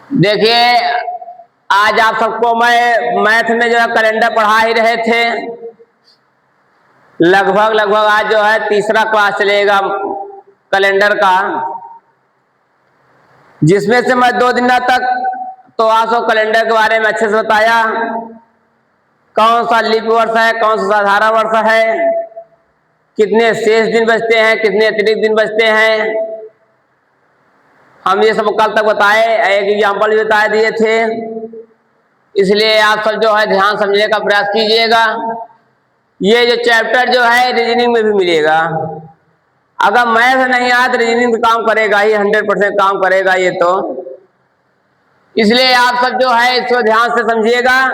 देखिए, आज आप सबको मैं मैथ में जो है कैलेंडर पढ़ा ही रहे थे। लगभग आज जो है तीसरा क्लास चलेगा कैलेंडर का, जिसमें से मैं 2 दिन तक तो आपको कैलेंडर के बारे में अच्छे से बताया। कौन सा लीप वर्ष है, कौन सा साधारण वर्ष है, कितने शेष दिन बचते हैं, कितने अतिरिक्त दिन बचते हैं, हम ये सब कल तक बताए। एक एग्जाम्पल भी बता दिए थे। इसलिए आप सब जो है ध्यान समझने का प्रयास कीजिएगा। ये जो चैप्टर जो है रीजनिंग में भी मिलेगा। अगर मैथ नहीं आया तो रीजनिंग तो काम करेगा ही, 100% काम करेगा ये तो। इसलिए आप सब जो है इसको ध्यान से समझिएगा।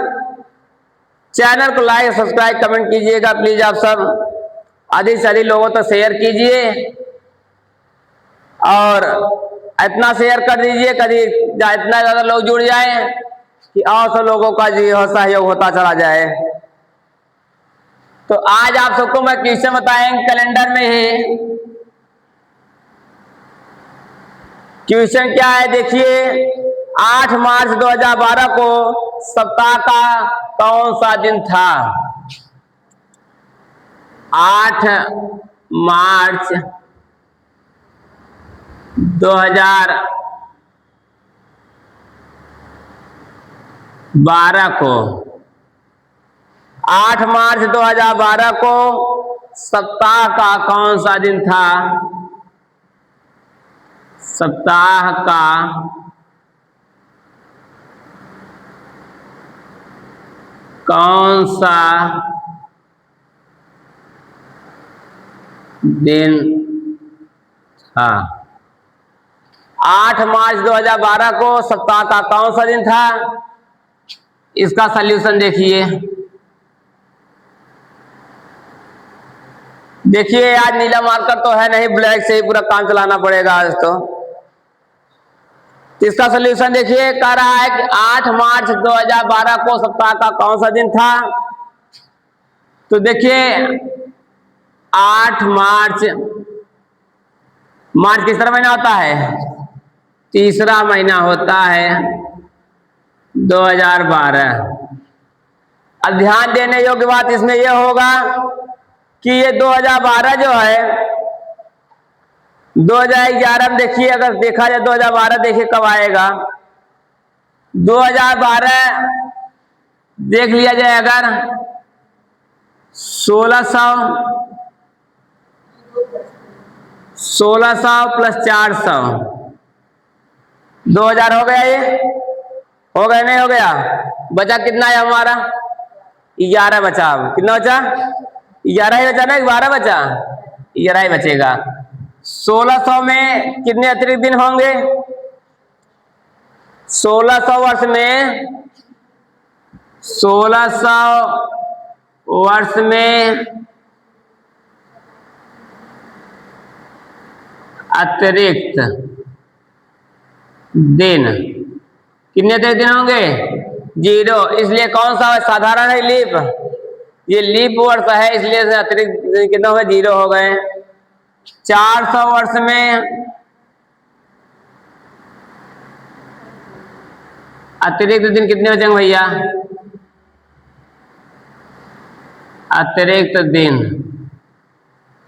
चैनल को लाइक सब्सक्राइब कमेंट कीजिएगा प्लीज। आप सब अधिक से अधिक लोगों तक शेयर कीजिए और इतना शेयर कर दीजिए कभी इतना ज्यादा लोग जुड़ जाए कि और सब लोगों का जो सहयोग होता चला जाए। तो आज आप सबको मैं क्वेश्चन बताएंगे कैलेंडर में ही। क्वेश्चन क्या है देखिए, 8 मार्च 2012 को सप्ताह का कौन सा दिन था? 8 मार्च 2012 को, 8 मार्च 2012 को सप्ताह का कौन सा दिन था? सप्ताह का कौन सा दिन था? 8 मार्च 2012 को सप्ताह का कौन सा दिन था? इसका सल्यूशन देखिए। देखिए आज नीला मार्कर तो है नहीं, ब्लैक से ही पूरा काम चलाना पड़ेगा आज तो। इसका सलूशन देखिए, कह रहा है कि 8 मार्च 2012 को सप्ताह का कौन सा दिन था? तो देखिए 8 मार्च, मार्च किसरा महीना होता है? तीसरा महीना होता है 2012। अब ध्यान देने योग्य बात इसमें यह होगा कि ये 2012 जो है 2011 में देखिए, अगर देखा जाए 2012 देखिए कब आएगा। 2012 देख लिया जाए अगर 1600 प्लस 400, 2000 हो गया। ये हो गया नहीं हो गया? बचा कितना है हमारा? 11 बचा। अब कितना बचा? 11 ही बचा ना, 12 बचा? 11 ही बचेगा। 1600 में कितने अतिरिक्त दिन होंगे? 1600 वर्ष में 1600 वर्ष में अतिरिक्त दिन कितने अतिरिक्त दिन होंगे? 0। इसलिए कौन सा साधारण है? लीप। ये लीप वर्ष है, इसलिए अतिरिक्त कितना हो गए? 0 हो गए। 400 वर्ष में अतिरिक्त दिन कितने बचेंगे भैया? अतिरिक्त दिन,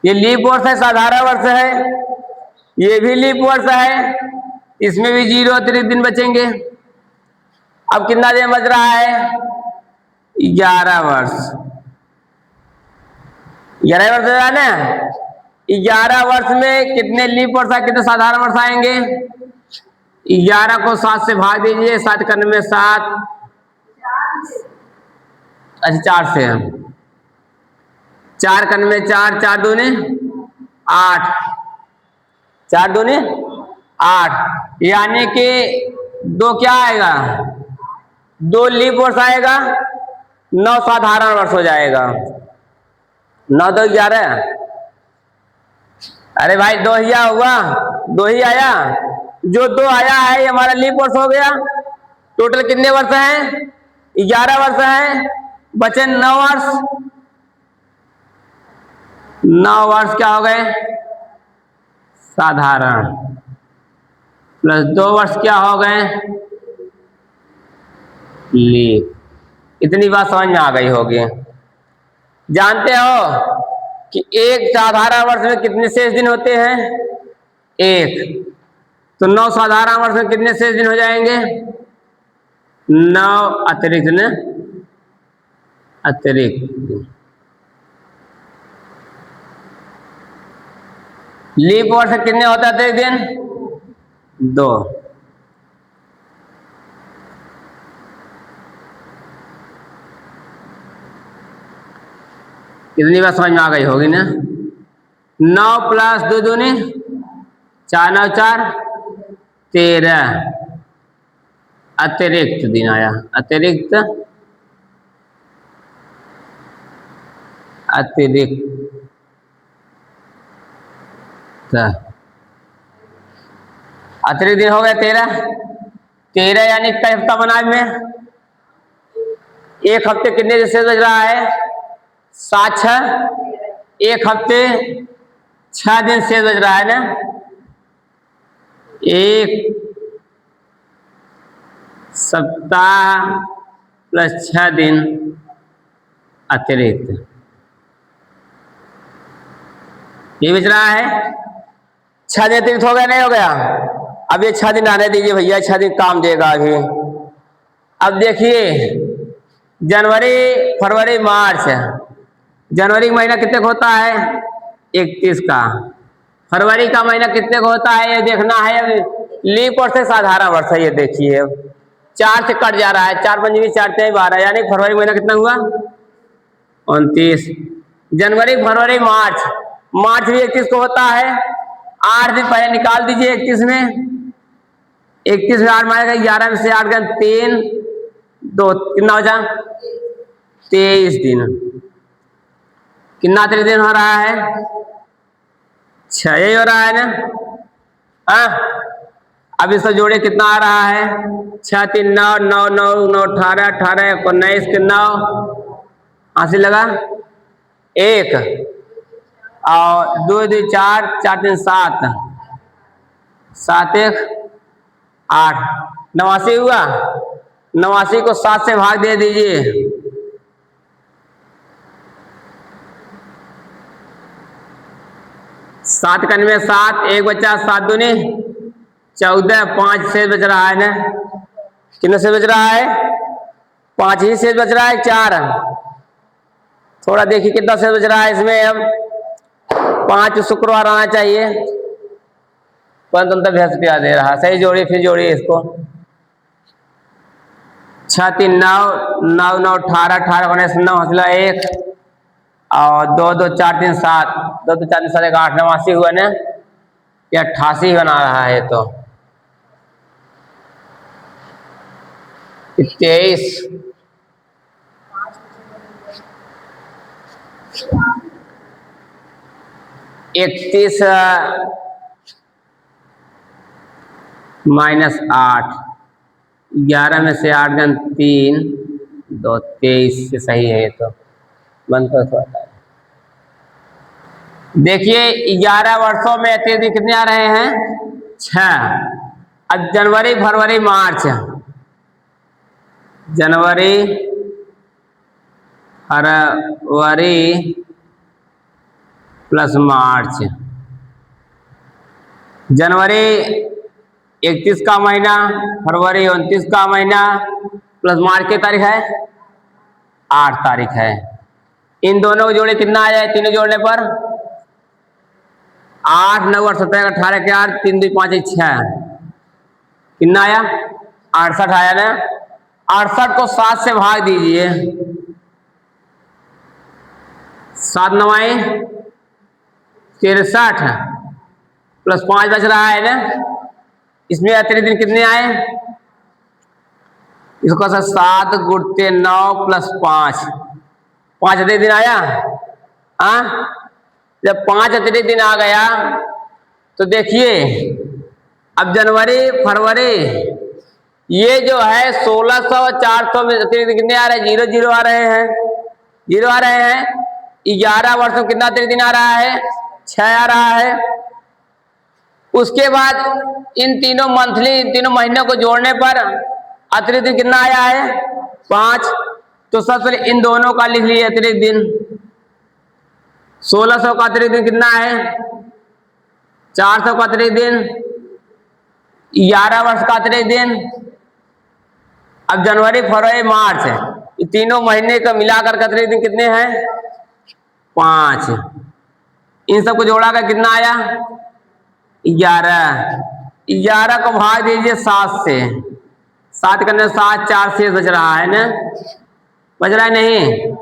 ये लीप वर्ष है, साधारण वर्ष है, ये भी लीप वर्ष है, इसमें भी 0 अतिरिक्त दिन बचेंगे। अब कितना दिन बच रहा है? 11 वर्ष। 11 वर्ष है ना? 11 वर्ष में कितने लीप वर्ष, कितने साधारण वर्ष आएंगे? 11 को 7 से भाग दीजिए, 7 करने में 7, अच्छा 4 से, 4 करने में 4, 4 दूनी 8, 4 दूनी 8, यानी कि 2 क्या आएगा? 2 लीप वर्ष आएगा, 9 साधारण वर्ष हो जाएगा। 9 2 11, अरे भाई 2 ही हुआ, 2 ही आया। जो 2 आया है ये हमारा लीप वर्ष हो गया। टोटल कितने वर्ष हैं? 11 वर्ष हैं, बचे 9 वर्ष। 9 वर्ष क्या हो गए? साधारण, प्लस 2 वर्ष क्या हो गए? लीप। इतनी बात समझ में आ गई होगी। जानते हो कि एक साधारण वर्ष में कितने शेष दिन होते हैं? एक। तो 9 साधारण वर्ष में कितने शेष दिन हो जाएंगे? 9 अतिरिक्त न, अतिरिक्त। लीप वर्ष कितने होता है अतिरिक्त दिन? 2। इतनी बात समझ में आ गई होगी ना। 9 + 2 दूनी 4, 9 4 13 अतिरिक्त दिन आया। अतिरिक्त दिन हो गए 13। 13 यानी कई हफ्ता बना में? एक हफ्ते कितने दिन शेष बच रहा है? 7 6। एक हफ्ते 6 दिन शेष बच रहा है ना। एक सप्ताह + 6 दिन अतिरिक्त, ये बच रहा है। 6 दिन अतिरिक्त हो गया नहीं हो गया? अब ये 6 दिन आने दीजिए भैया, 6 दिन काम देगा अभी। अब देखिए जनवरी फरवरी मार्च, जनवरी का महीना कितने को होता है? 31 का। फरवरी का महीना कितने को होता है ये देखना है। लीप वर्ष से साधारण वर्ष है, ये देखिए 4 से कट जा रहा है। 4 पंजी 4 4 12, यानी फरवरी महीना कितना हुआ? 29। जनवरी फरवरी मार्च, मार्च भी 31 को होता है। 8 दिन पहले निकाल दीजिए 31 में। 31 में 8 मारेगा, 11 में से 8 गए 3 2, कितना हो जा? 23 दिन। कितना अतिरिक्त दिन हो रहा है? 6 ही हो रहा है ना। हाँ, अब इसको जोड़े कितना आ रहा है? 6 3 9 9 9 9 18 18 19 के 9 80 लगा 1 और 2 2 4 4 3 7 7 1 8 89 हुआ। 89 को 7 से भाग दे दीजिए। 7 का 7 1 बचा, 7 दूनी 14, 5 शेष बच रहा है ना। कितना शेष बच रहा है? 5 ही शेष बच रहा है। 4 थोड़ा देखिए कितना शेष बच रहा है इसमें। अब 5 शुक्रवार आना चाहिए, परंतु बृहस्पतिवार दे रहा। सही जोड़िए, फिर जोड़िए इसको। 6 3 9 9 9 18 18 19 9 हौसला 1 और 2 2 4 3 7 2 2 4 3 7 8 89 हुआ ना। ये 88 बना रहा है। तो 23 31 -8, 11 में से 8 गन 3 2 23 से सही है। तो बंद कर थोड़ा। देखिए 11 वर्षों में अतिरिक्त दिन कितने आ रहे हैं? 6। अब जनवरी फरवरी मार्च, जनवरी फरवरी प्लस मार्च। जनवरी 31 का महीना, फरवरी 29 का महीना प्लस मार्च की तारीख है 8 तारीख है। इन दोनों को जोड़े कितना आ जाए? तीनों जोड़ने पर 8 9 और 17 18 के 8 3 2 5 6 कितना आया? 68 आया ना। 68 को 7 से भाग दीजिए। 7 9 63 प्लस 5 बच रहा है ना। इसमें अतिरिक्त दिन कितने आए? इसको 7 गुणते 9 प्लस 5 अतिरिक्त दिन आया। जब 5 अतिरिक्त दिन आ गया तो देखिए अब जनवरी फरवरी ये जो है 1600 400 में अतिरिक्त कितने आ रहे हैं? 0 0 आ रहे हैं। 0 आ रहे हैं। 11 वर्ष में कितना अतिरिक्त दिन आ रहा है? 6 आ रहा है। उसके बाद इन तीनों मंथली, इन तीनों महीनों को जोड़ने पर अतिरिक्त दिन कितना आया है? 5। तो सबसे पहले इन दोनों का लिख लीजिए अतिरिक्त दिन। 1600 का अतिरिक्त दिन कितना है? 400 का अतिरिक्त दिन, 11 वर्ष का अतिरिक्त दिन। अब जनवरी, फरवरी, मार्च, ये तीनों महीने का मिलाकर के अतिरिक्त दिन कितने हैं? 5। इन सबको जोड़ा कर कितना आया? 11। 11 को भाग दीजिए 7 से। 7 करने 7, 4 शेष बच रहा है ना? बच रहा है नहीं?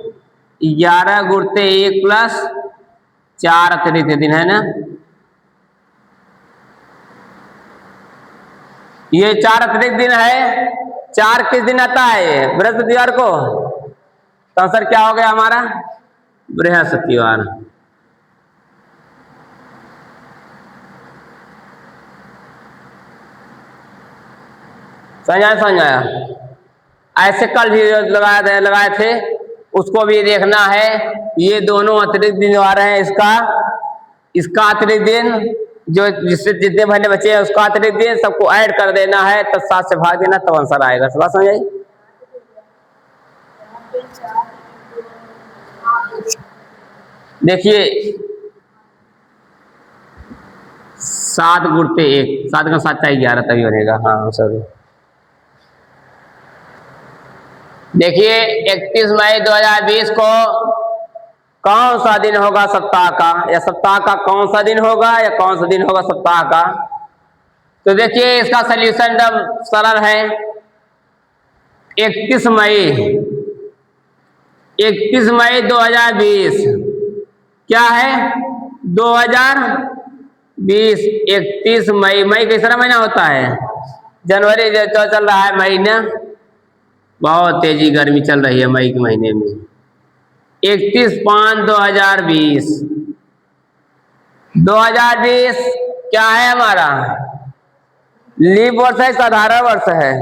11 गुणते 1 प्लस 4 अतिरिक्त दिन है ना? ये 4 अतिरिक्त दिन है। 4 किस दिन आता है? बृहस्पतिवार को। तो आंसर क्या हो गया हमारा? बृहस्पतिवार। समझ आया? ऐसे कल भी लगाए थे, उसको भी देखना है। ये दोनों अतिरिक्त दिन आ रहे हैं। इसका अतिरिक्त दिन, जो जिससे जितने महीने बचे हैं उसका अतिरिक्त दिन, सबको ऐड कर देना है, तब 7 से भाग देना, तब आंसर आएगा। सब समझ आई? देखिए 7 गुणते 1, 7 का 7 चाहिए 11 तभी बनेगा। हाँ सर। देखिए 31 मई 2020 को कौन सा दिन होगा सप्ताह का, या सप्ताह का कौन सा दिन होगा, या कौन सा दिन होगा सप्ताह का? तो देखिए इसका सलूशन एकदम सरल है। 31 मई 2020 क्या है? 2020। 31 मई, मई कैसा महीना होता है? जनवरी जो चल रहा है, महीना बहुत तेजी गर्मी चल रही है मई के महीने में। 31/5/2020। 2020 क्या है हमारा? लीप वर्ष है, साधारण वर्ष है?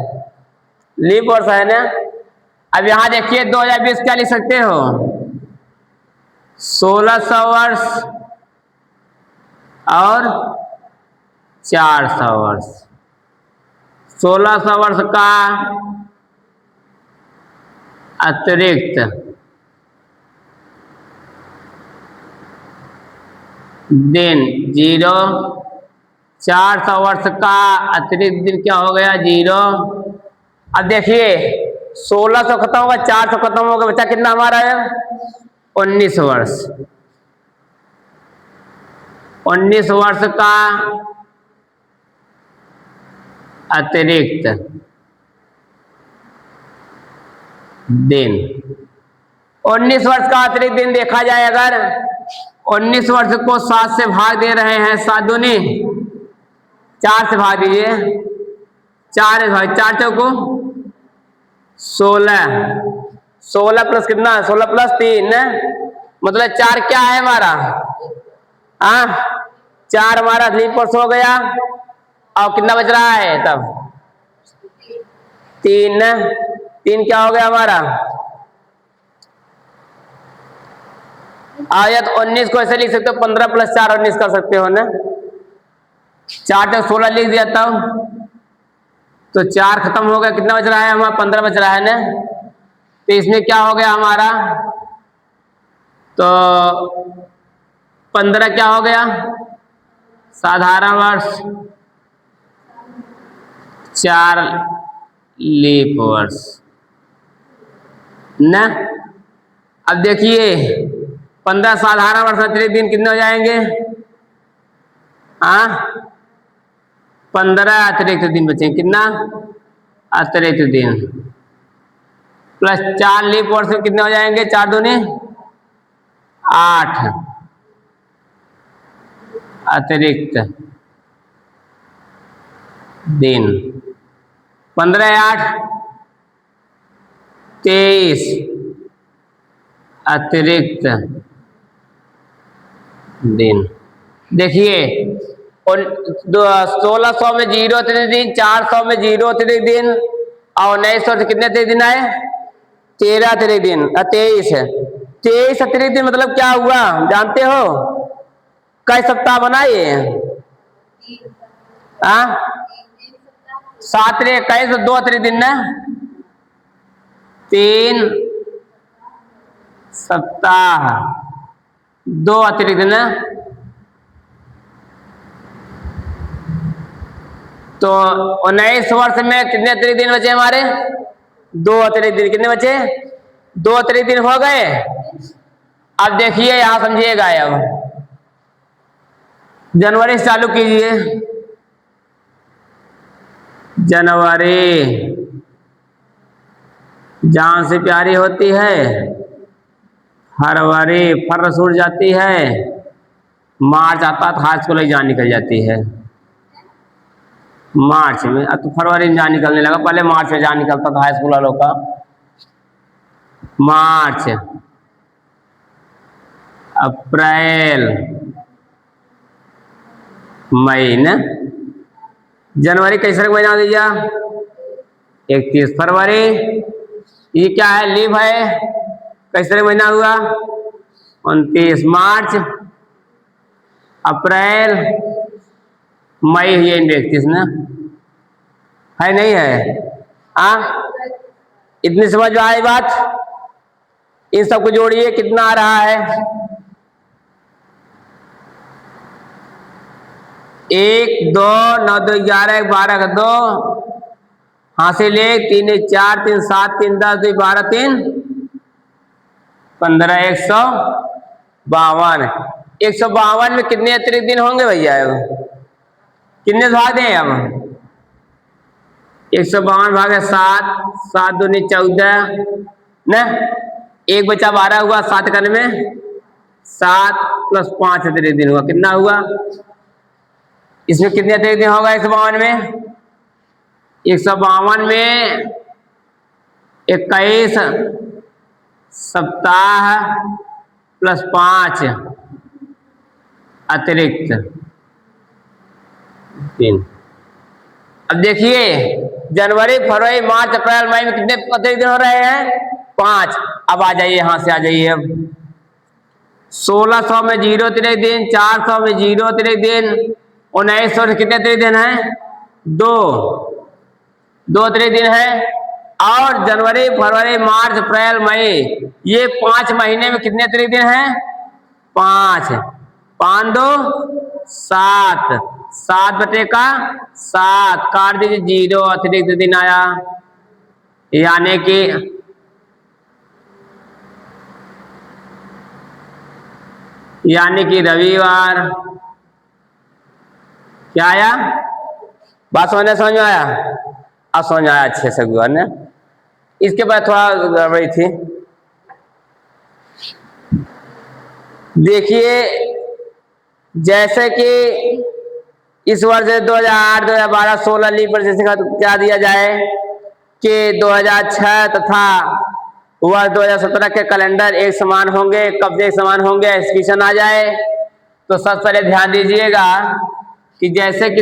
लीप वर्ष है ना? अब यहां देखिए 2020 क्या लिख सकते हो? 1600 वर्ष और 400 वर्ष। 1600 वर्ष का अतिरिक्त दिन 0, 400 वर्ष का अतिरिक्त दिन क्या हो गया? 0। अब देखिए 1600 खत्म होगा, 400 खत्म होगा, बचा कितना हमारा है? 19 वर्ष। 19 वर्ष का अतिरिक्त दिन। 19 वर्ष का अतिरिक्त दिन देखा जाए, अगर 19 वर्ष को 7 से भाग दे रहे हैं, 7 दूनी 4 से भाग दीजिए, 4 चौको 16। 16 प्लस कितना? 16 प्लस 3, मतलब 4 क्या है हमारा? 4 हमारा लीप वर्ष हो गया। और कितना बच रहा है तब? 3। 3 क्या हो गया हमारा? आयत 19 को ऐसे लिख सकते हो, 15 प्लस 4 19 कर सकते हो ना? 4 तक 16 लिख दिया तब तो 4 खत्म हो गया, कितना बच रहा है हमारा? 15 बच रहा है ना? तो इसमें क्या हो गया हमारा? तो 15 क्या हो गया? साधारण वर्ष, 4 लीप वर्ष ना? अब देखिए 15 साधारण वर्ष अतिरिक्त दिन कितने हो जाएंगे? 15 अतिरिक्त दिन बचेंगे। कितना अतिरिक्त दिन प्लस 4 लीप वर्ष में कितने हो जाएंगे? 4 दूनी 8 अतिरिक्त दिन। 15 8 23 अतिरिक्त दिन। देखिए 1600 में 0 अतिरिक्त दिन, 400 में 0 अतिरिक्त दिन, और 1900 से कितने अतिरिक्त दिन आए? 13 अतिरिक्त दिन। 23 अतिरिक्त दिन मतलब क्या हुआ जानते हो? कई सप्ताह बनाए? 7 × 21 2 अतिरिक्त दिन ना? 3 सप्ताह, 2 अतिरिक्त दिन। तो 19 वर्ष में कितने अतिरिक्त दिन बचे हमारे? 2 अतिरिक्त दिन। कितने बचे? 2 अतिरिक्त दिन हो गए। अब देखिए यहां समझिएगा, अब जनवरी से चालू कीजिए। जनवरी जान से प्यारी होती है, फरवरी फर छूट जाती है, मार्च आता तो हाथ को ले जान निकल जाती है। मार्च में, अब तो फरवरी में जान निकलने लगा, पहले मार्च में जान निकलता था हाई स्कूल वालों का। मार्च, अप्रैल, मई न। जनवरी कैसे महीना दीजिए? 31 फरवरी, ये क्या है? लीव है। कैसे महीना हुआ? 29 मार्च, अप्रैल, मई, ये 31 ना है, नहीं है? इतनी समझ में आई बात? इन सबको जोड़िए, कितना आ रहा है? 1 2 9 2 11 12 का 2 हासिल 1 3 1 4 3 7 3 10 2 12 3 15 152। 152 में कितने अतिरिक्त दिन होंगे भैया? कितने भाग दें अब? 152 भागे 7, 7 दूनी 14 न, एक बचा 12 हुआ, 7 करने में 7 + 5 अतिरिक्त दिन हुआ। कितना हुआ? इसमें कितने अतिरिक्त दिन होगा 152 में? 152 में 21 सप्ताह + 5 अतिरिक्त दिन। अब देखिए, जनवरी फरवरी मार्च अप्रैल मई में कितने अतिरिक्त दिन हो रहे हैं? 5। अब आ जाइए, यहां से आ जाइए। अब 1600 में 0 अतिरिक्त दिन, 400 में 0 अतिरिक्त दिन, 1900 में कितने अतिरिक्त दिन है? 2 अतिरिक्त दिन है। और जनवरी फरवरी मार्च अप्रैल मई, ये 5 महीने में कितने अतिरिक्त दिन हैं? 5। 5 2 7, 7 बटे का 7 काट दीजिए, 0 अतिरिक्त दिन आया। यानी कि रविवार क्या आया? बात समझ में आया? अब समझ आया अच्छे से गुआ ने। इसके बाद थोड़ा गड़बड़ी थी। देखिए, जैसे कि इस वर्ष 2008 2012 16 लीप वर्ष का क्या दिया जाए कि 2006 तथा वर्ष 2017 के कैलेंडर एक समान होंगे, कब्जे एक समान होंगे, एक्सक्यूशन आ जाए। तो सबसे पहले ध्यान दीजिएगा कि जैसे कि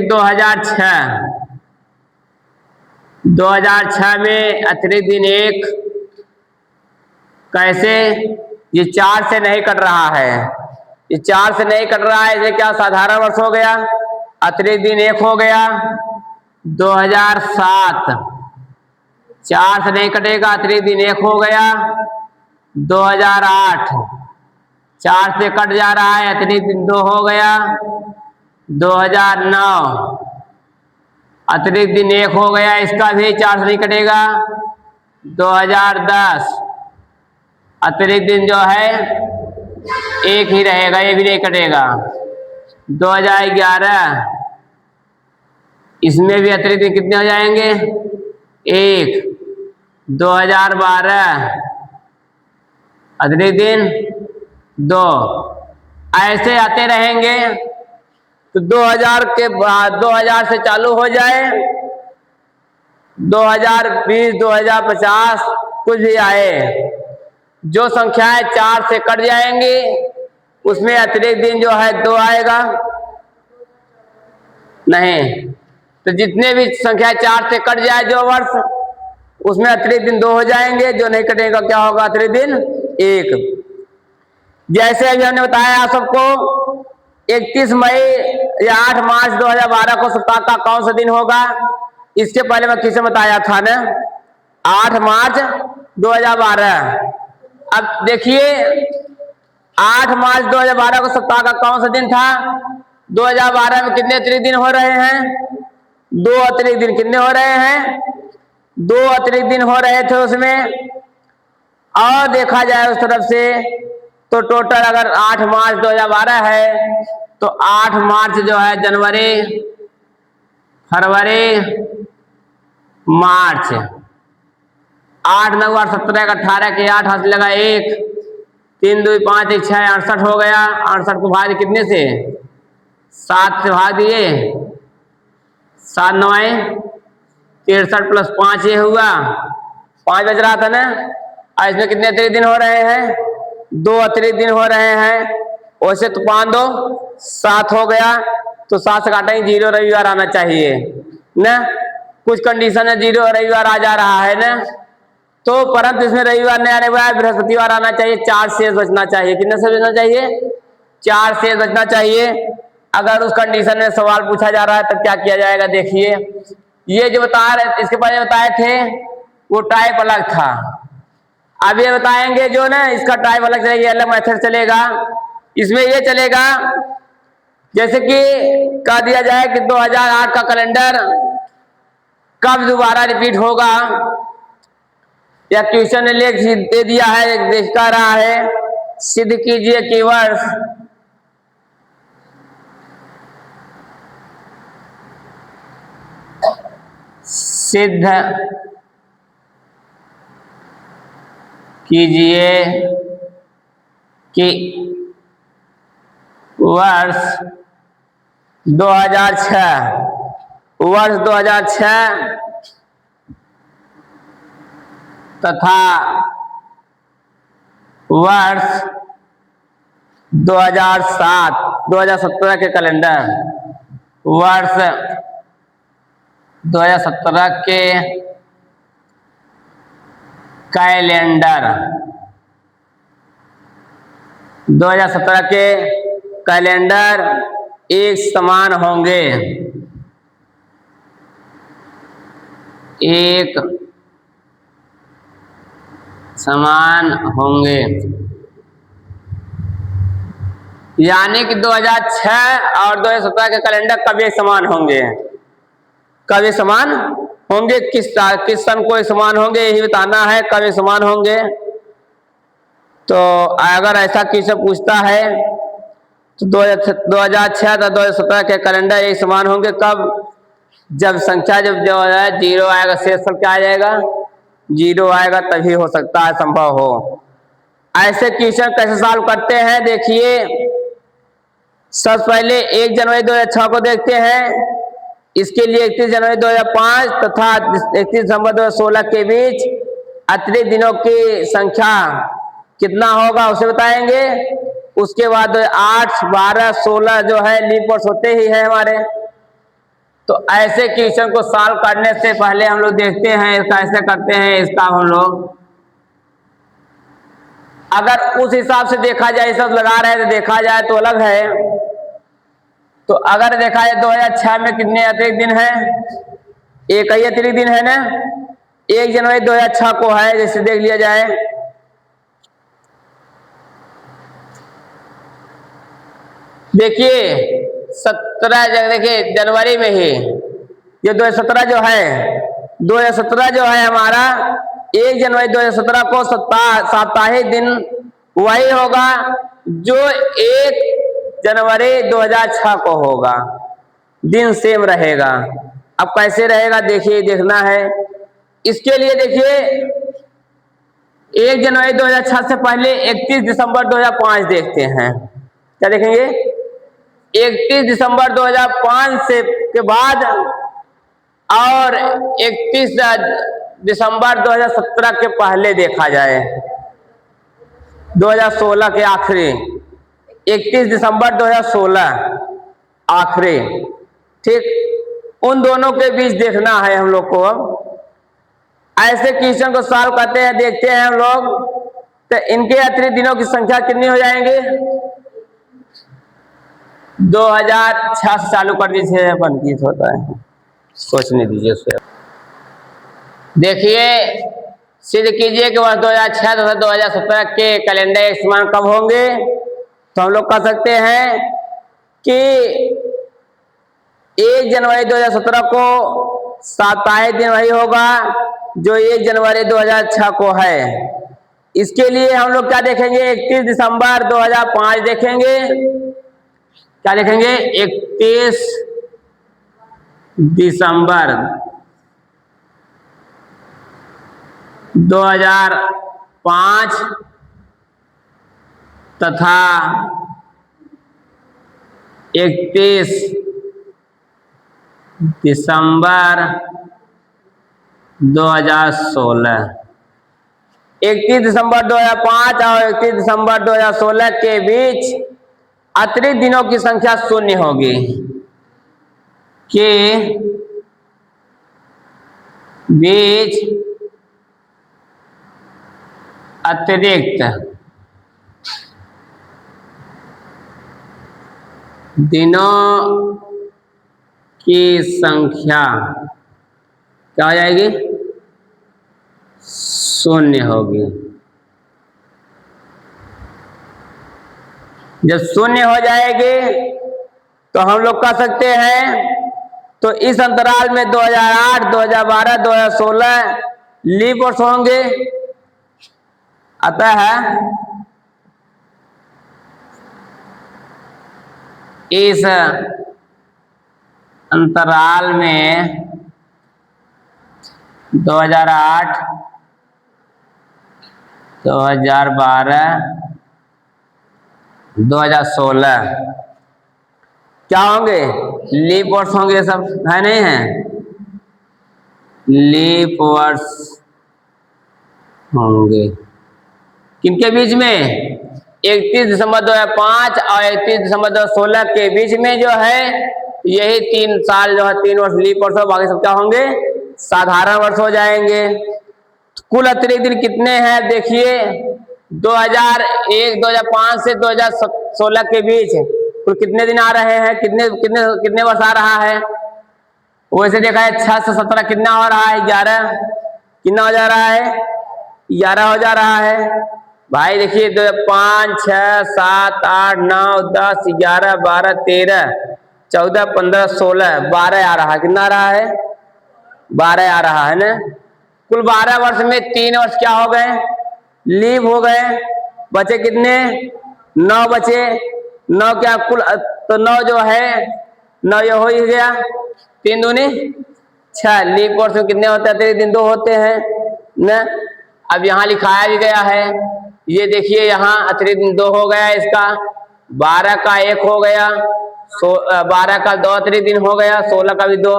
2006 में अतिरिक्त दिन 1 कैसे? ये 4 से नहीं कट रहा है, ये 4 से नहीं कट रहा है, ये क्या साधारण वर्ष हो गया? अतिरिक्त दिन 1 हो गया। 2007 4 से नहीं कटेगा, अतिरिक्त दिन 1 हो गया। 2008 4 से कट जा रहा है, अतिरिक्त दिन 2 हो गया। 2009 अतिरिक्त दिन 1 हो गया, इसका भी 4 से नहीं कटेगा। 2010 अतिरिक्त दिन जो है 1 ही रहेगा, ये भी नहीं कटेगा। 2011 इसमें भी अतिरिक्त दिन कितने हो जाएंगे? 1। 2012 अतिरिक्त दिन 2। ऐसे आते रहेंगे। तो 2000 के बाद 2000 से चालू हो जाए, 2020 2050 कुछ भी आए, जो संख्याएं 4 से कट जाएंगी उसमें अतिरिक्त दिन जो है 2 आएगा। नहीं, तो जितने भी संख्या 4 से कट जाए जो वर्ष, उसमें अतिरिक्त दिन 2 हो जाएंगे। जो नहीं कटेगा क्या होगा? अतिरिक्त दिन 1। जैसे अभी हमने बताया आप सबको 31 मई या 8 मार्च 2012 को सप्ताह का कौन सा दिन होगा? इसके पहले मैं किसे बताया था ना? 8 मार्च 2012। अब देखिए 8 मार्च 2012 को सप्ताह का कौन सा दिन था? 2012 में कितने अतिरिक्त दिन हो रहे हैं? 2 अतिरिक्त दिन। कितने हो रहे हैं? 2 अतिरिक्त दिन हो रहे थे उसमें। और देखा जाए उस तरफ से तो टोटल अगर 8 मार्च 2012 है तो 8 मार्च जो है जनवरी, फरवरी, मार्च, 8 9 8 17 18 के 8 हाथ लगा 1, 3 2 5 1 6 68 हो गया। 68 को भाग कितने से? 7 से भाग दिए, 7 9 63 प्लस 5 ये हुआ, 5 बज रहा था ना। और इसमें कितने अतिरिक्त दिन हो रहे हैं? 2 अतिरिक्त दिन हो रहे हैं। वैसे तो 5 2 7 हो गया, तो 7 से काटेंगे 0 रविवार आना चाहिए ना। कुछ कंडीशन है 0 रविवार आ जा रहा है ना, तो परंतु इसमें रविवार नहीं आने वाला, बृहस्पतिवार आना चाहिए। 4 शेष बचना चाहिए। कितने से बचना चाहिए? 4 शेष बचना चाहिए। अगर उस कंडीशन में सवाल पूछा जा रहा है तब क्या किया जाएगा? देखिए ये जो बता रहे, इसके पहले बताए थे वो टाइप अलग था। अब ये बताएंगे जो ना इसका टाइप अलग चलेगा, अलग मेथड चलेगा। इसमें ये चलेगा जैसे कि कह दिया जाए कि 2008 का कैलेंडर कब दोबारा रिपीट होगा, या क्वेश्चन ने लेख दे दिया है, देख कर रहा है सिद्ध कीजिए कि वर्ष सिद्ध कीजिए कि वर्ष 2006, वर्ष 2006 तथा वर्ष 2007 2017 के कैलेंडर, वर्ष 2017 के कैलेंडर, 2017 के कैलेंडर एक समान होंगे, एक समान होंगे। यानी कि 2006 और 2017 के कैलेंडर कभी समान होंगे। कभी समान होंगे, किस सन को समान होंगे यही बताना है। कभी समान होंगे, तो अगर ऐसा किसी पूछता है तो 2006 और 2017 के कैलेंडर एक समान होंगे। कब? जब संख्या जब जो है 0 आएगा, शेषफल क्या आ जाएगा? 0 आएगा, तभी हो सकता है, संभव हो। ऐसे क्वेश्चन कैसे सॉल्व करते हैं? देखिए सबसे पहले 1 जनवरी 2006 को देखते हैं। इसके लिए 31 जनवरी 2005 तथा 31 दिसंबर 2016 के बीच अतिरिक्त दिनों की संख्या कितना होगा उसे बताएंगे। उसके बाद 8 12 16 जो है लीप वर्ष होते ही है हमारे। तो ऐसे क्वेश्चन को सॉल्व करने से पहले हम लोग देखते हैं कैसे करते हैं इसका हम लोग। अगर उस हिसाब से देखा जाए, सब लगा रहे हैं तो देखा जाए तो अलग है। तो अगर देखा जाए 2006 में कितने अतिरिक्त दिन है? एक ही अतिरिक्त दिन है ना। 1 जनवरी 2006 को है, जैसे देख लिया जाए। देखिए 17 देखिए जनवरी में ही ये 2017 जो है, 2017 जो है हमारा 1 जनवरी 2017 को साप्ताहिक दिन वही होगा जो 1 जनवरी 2006 को होगा। दिन सेम रहेगा। अब कैसे रहेगा देखिए, देखना है। इसके लिए देखिए 1 जनवरी 2006 से पहले 31 दिसंबर 2005 देखते हैं। क्या देखेंगे? 31 दिसंबर 2005 से के बाद और 31 दिसंबर 2017 के पहले देखा जाए, 2016 के आखिरी, 31 दिसंबर 2016 आखिरी, ठीक। उन दोनों के बीच देखना है हम लोग को। ऐसे क्वेश्चन को सॉल्व करते हैं, देखते हैं हम लोग। तो इनके अतिरिक्त दिनों की संख्या कितनी हो जाएंगे? 2006 से चालू कर दीजिए, बनकीत होता है, सोचने दीजिए उसे। देखिए सिद्ध कीजिए कि वर्ष 2006 तथा 2017 के कैलेंडर एक समान कब होंगे। तो हम लोग कह सकते हैं कि 1 जनवरी 2017 को साप्ताहिक दिन वही होगा जो 1 जनवरी 2006 को है। इसके लिए हम लोग क्या देखेंगे, 31 दिसंबर 2005 देखेंगे। क्या देखेंगे, 31 दिसंबर 2005 तथा 31 दिसंबर 2016। 31 दिसंबर 2005 और 31 दिसंबर 2016 के बीच अतिरिक्त दिनों की संख्या शून्य होगी के बीच अतिरिक्त दिनों की संख्या क्या हो जाएगी, शून्य होगी। जब शून्य हो जाएगी तो हम लोग कह सकते हैं, तो इस अंतराल में 2008, 2012, 2016 लीप वर्ष होंगे। अतः इस अंतराल में 2008, 2012, 2016 क्या होंगे, लीप वर्ष होंगे। सब है नहीं है, लीप वर्ष होंगे। किनके बीच में, 31 दिसंबर 2005 और 31 दिसंबर 2016 के बीच में जो है यही 3 साल जो है 3 वर्ष लीप वर्ष, बाकी सब क्या होंगे, साधारण वर्ष हो जाएंगे। कुल अतिरिक्त दिन कितने हैं देखिए, 2001, 2005 से 2016 के बीच कुल कितने दिन आ रहे हैं, कितने कितने कितने वर्ष आ रहा है। वैसे देखा है 6 से 17 कितना हो रहा है, 11 कितना हो जा रहा है, 11 हो जा रहा है भाई। देखिए 5, 6, 7, 8, 9, 10, 11, 12, 13, 14, 15, 16, 12 आ रहा है। कितना आ रहा है, 12 आ रहा है ना। कुल 12 वर्ष में 3 वर्ष क्या हो गए, लीव हो गए। बचे कितने, 9 बचे। 9 क्या कुल, तो 9 जो है 9 ये हो ही गया, 3 दूनी 6। लीप वर्ष में कितने होते हैं, 3 दिन 2 होते हैं ना। अब यहाँ लिखाया भी गया है, ये देखिए यहाँ अतिरिक्त दिन 2 हो गया इसका, 12 का 1 हो गया, 12 का 2 अतिरिक्त दिन हो गया, 16 का भी 2,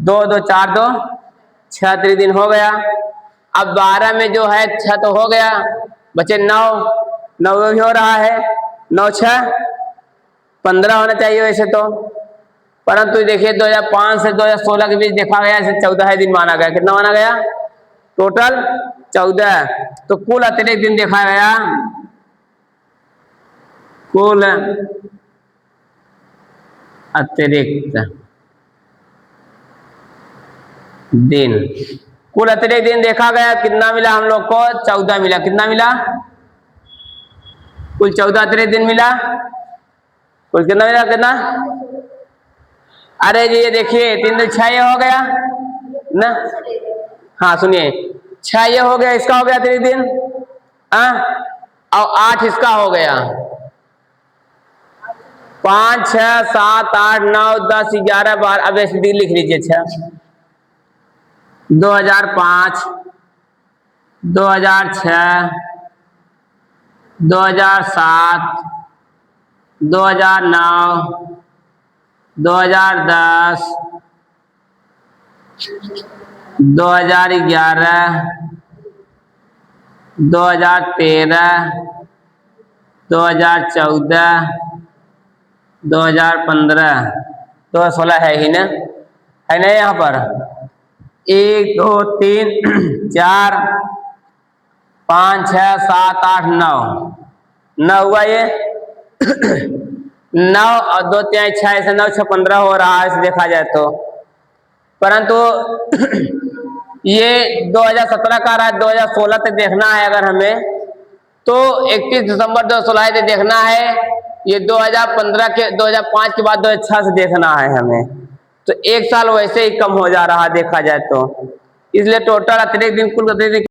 2, 2, 4, 2, 6 अतिरिक्त दिन हो गया। अब 12 में जो है 6 तो हो गया, बचे 9, 9 भी हो रहा है, 9, 6, 15 होना चाहिए वैसे तो, परंतु देखिए 2005 से 2016 के बीच देखा गया इसे 14 दिन माना गया। कितना माना गया, टोटल 14। तो कुल अतिरिक्त दिन देखा गया, कुल अतिरिक्त दिन, कुल अतिरिक्त दिन देखा गया कितना मिला हम लोग को, 14 मिला। कितना मिला, कुल 14 अतिरिक्त दिन मिला। कुल कितना मिला, कितना, अरे जी ये देखिए 3 दिन 6 ये हो गया ना। हाँ सुनिए, 6 ये हो गया, इसका हो गया अतिरिक्त दिन, और 8 इसका हो गया। 5, 6, 7, 8, 9, 10, 11, 12, अब ऐसे लिख लीजिए 6। 2005, 2006, 2007, 2009, 2010, 2011, 2013, 2014, 2015, 2016 है ही ना, है ना यहाँ पर। 1, 2, 3, 4, 5, 6, 7, 8, 9 हुआ ये 9 और 2, 3, 6 ऐसे 9, 6, 15 हो रहा है ऐसे देखा जाए तो। परंतु ये 2017 का रहा, 2016 तक देखना है अगर हमें, तो 31 दिसंबर 2016 तक देखना है। ये 2015 के 2005 के बाद 2006 से देखना है हमें, तो एक साल वैसे ही कम हो जा रहा देखा जाए तो। इसलिए टोटल अतिरिक्त दिन कुल अतिरिक्त